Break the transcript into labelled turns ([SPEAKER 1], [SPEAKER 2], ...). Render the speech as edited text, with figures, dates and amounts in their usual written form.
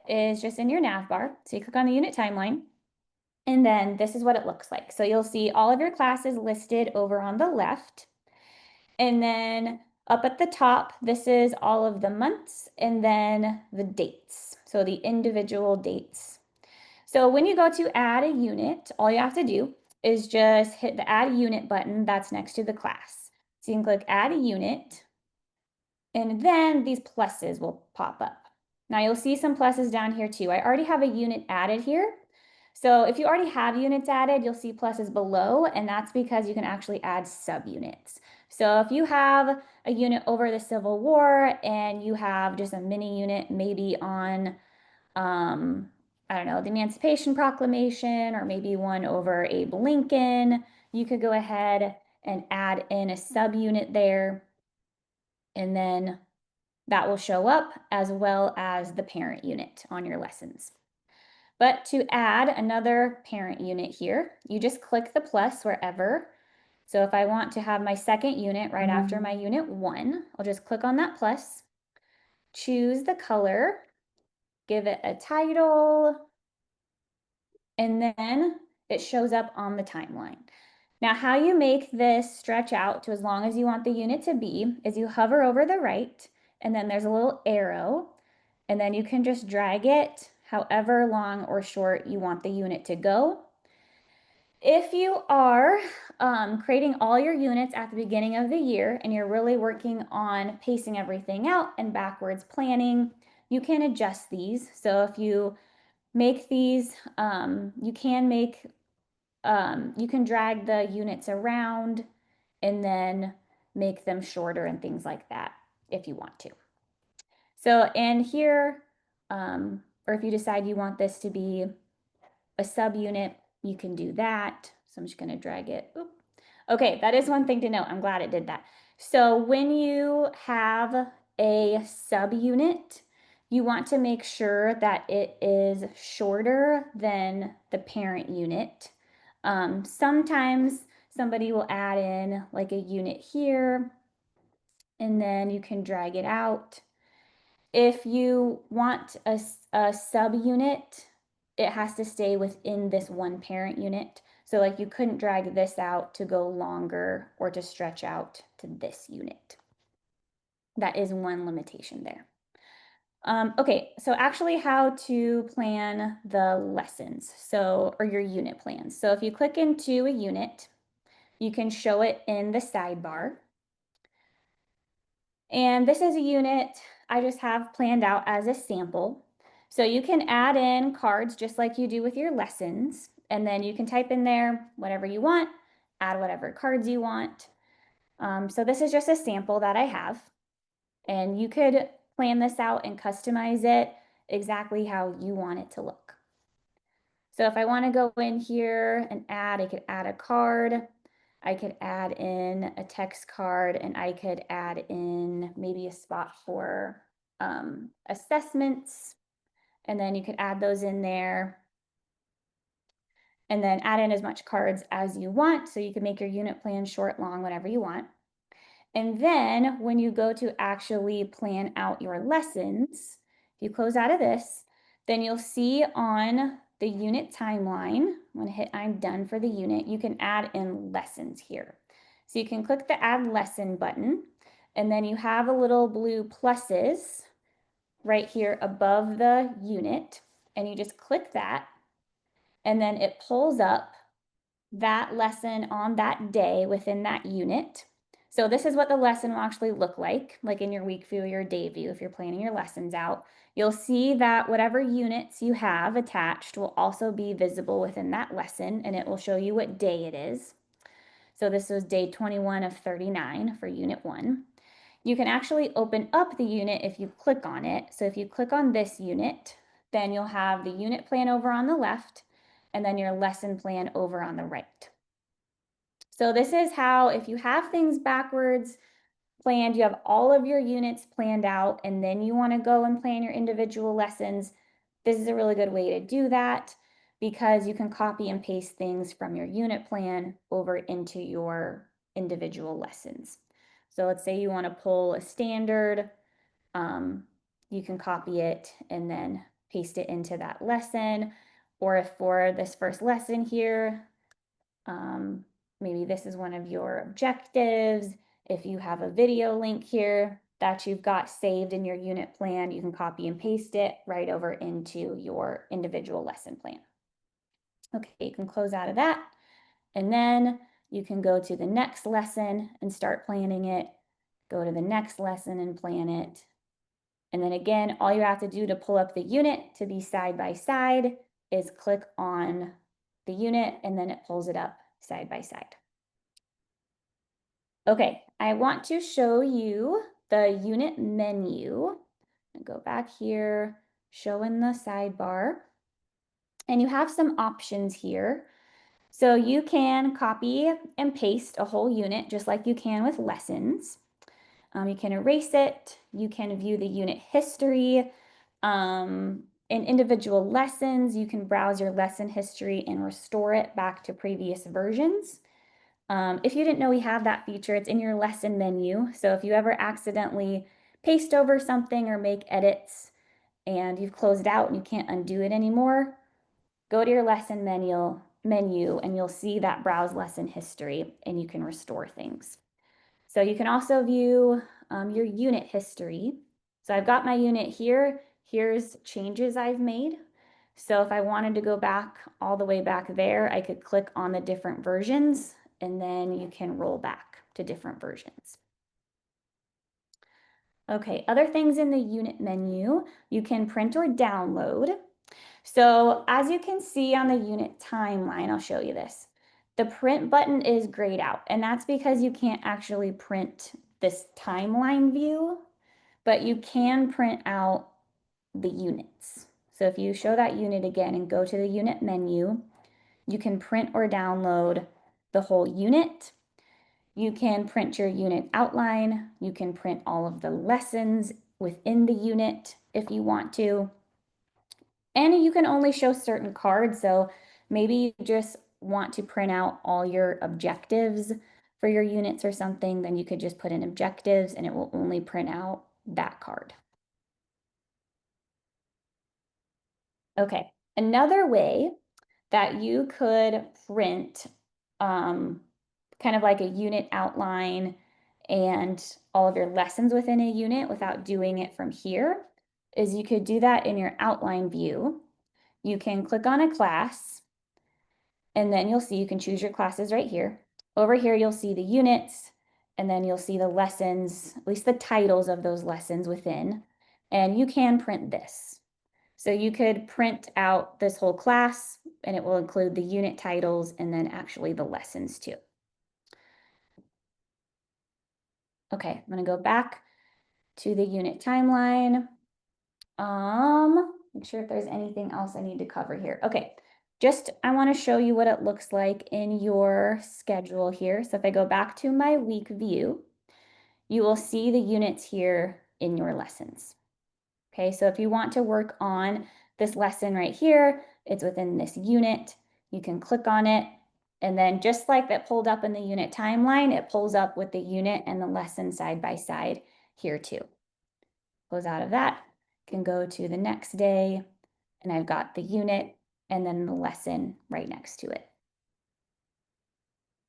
[SPEAKER 1] is just in your nav bar. So you click on the unit timeline, and then this is what it looks like. So you'll see all of your classes listed over on the left. And then up at the top, this is all of the months and then the dates. So the individual dates. So when you go to add a unit, all you have to do is just hit the add unit button that's next to the class. So you can click add a unit, and then these pluses will pop up. Now you'll see some pluses down here too. I already have a unit added here. So if you already have units added, you'll see pluses below, and that's because you can actually add subunits. So if you have a unit over the Civil War and you have just a mini unit maybe on, I don't know, the Emancipation Proclamation, or maybe one over Abe Lincoln, you could go ahead and add in a subunit there, and then that will show up as well as the parent unit on your lessons. But to add another parent unit here, you just click the plus wherever. So if I want to have my second unit right after my unit 1, I'll just click on that plus, choose the color, give it a title, and then it shows up on the timeline. Now, how you make this stretch out to as long as you want the unit to be is you hover over the right, and then there's a little arrow, and then you can just drag it however long or short you want the unit to go. If you are creating all your units at the beginning of the year and you're really working on pacing everything out and backwards planning, you can adjust these. So if you make these, you can drag the units around and then make them shorter and things like that if you want to. So in here, or if you decide you want this to be a subunit, you can do that. So I'm just going to drag it. Oop. Okay, that is one thing to note. I'm glad it did that. So when you have a subunit, you want to make sure that it is shorter than the parent unit. Sometimes somebody will add in like a unit here, and then you can drag it out. If you want a subunit, it has to stay within this one parent unit. So like you couldn't drag this out to go longer or to stretch out to this unit. That is one limitation there. Okay, so actually how to plan the lessons, or your unit plans. So if you click into a unit, you can show it in the sidebar. And this is a unit I just have planned out as a sample. So you can add in cards just like you do with your lessons, and then you can type in there whatever you want, add whatever cards you want. So this is just a sample that I have, and you could plan this out and customize it exactly how you want it to look. So if I want to go in here and I could add a card. I could add in a text card, and I could add in maybe a spot for assessments, and then you could add those in there, and then add in as much cards as you want, so you can make your unit plan short, long, whatever you want. And then when you go to actually plan out your lessons, if you close out of this, then you'll see on the unit timeline, I'm going to hit I'm done for the unit, you can add in lessons here. So you can click the add lesson button, and then you have a little blue pluses right here above the unit, and you just click that, and then it pulls up that lesson on that day within that unit. So this is what the lesson will actually look like in your week view or your day view if you're planning your lessons out. You'll see that whatever units you have attached will also be visible within that lesson, and it will show you what day it is. So this was day 21 of 39 for unit 1. You can actually open up the unit if you click on it. So if you click on this unit, then you'll have the unit plan over on the left, and then your lesson plan over on the right. So this is how, if you have things backwards planned, you have all of your units planned out, and then you want to go and plan your individual lessons, this is a really good way to do that, because you can copy and paste things from your unit plan over into your individual lessons. So let's say you want to pull a standard, you can copy it and then paste it into that lesson. Or if for this first lesson here, maybe this is one of your objectives. If you have a video link here that you've got saved in your unit plan, you can copy and paste it right over into your individual lesson plan. Okay, you can close out of that. And then you can go to the next lesson and start planning it. Go to the next lesson and plan it. And then again, all you have to do to pull up the unit to be side by side is click on the unit and then it pulls it up side by side. Okay, I want to show you the unit menu. I'll go back here, show in the sidebar. And you have some options here. So you can copy and paste a whole unit just like you can with lessons. You can erase it. You can view the unit history. In individual lessons, you can browse your lesson history and restore it back to previous versions. If you didn't know we have that feature, it's in your lesson menu. So if you ever accidentally paste over something or make edits and you've closed out and you can't undo it anymore, go to your lesson menu and you'll see that browse lesson history and you can restore things. So you can also view your unit history. So I've got my unit here. Here's changes I've made. So if I wanted to go back all the way back there, I could click on the different versions and then you can roll back to different versions. Okay, other things in the unit menu, you can print or download. So as you can see on the unit timeline, I'll show you this. The print button is grayed out, and that's because you can't actually print this timeline view, but you can print out the units. So if you show that unit again and go to the unit menu, you can print or download the whole unit. You can print your unit outline. You can print all of the lessons within the unit if you want to. And you can only show certain cards. So maybe you just want to print out all your objectives for your units or something, then you could just put in objectives and it will only print out that card. Okay, another way that you could print kind of like a unit outline and all of your lessons within a unit without doing it from here is you could do that in your outline view. You can click on a class and then you'll see you can choose your classes right here. Over here, you'll see the units and then you'll see the lessons, at least the titles of those lessons within, and you can print this. So you could print out this whole class and it will include the unit titles and then actually the lessons too. Okay, I'm gonna go back to the unit timeline. Make sure if there's anything else I need to cover here. Okay, just I wanna show you what it looks like in your schedule here. So if I go back to my week view, you will see the units here in your lessons. Okay, so if you want to work on this lesson right here, it's within this unit. You can click on it. And then just like that pulled up in the unit timeline, it pulls up with the unit and the lesson side by side here too. Close out of that, can go to the next day and I've got the unit and then the lesson right next to it.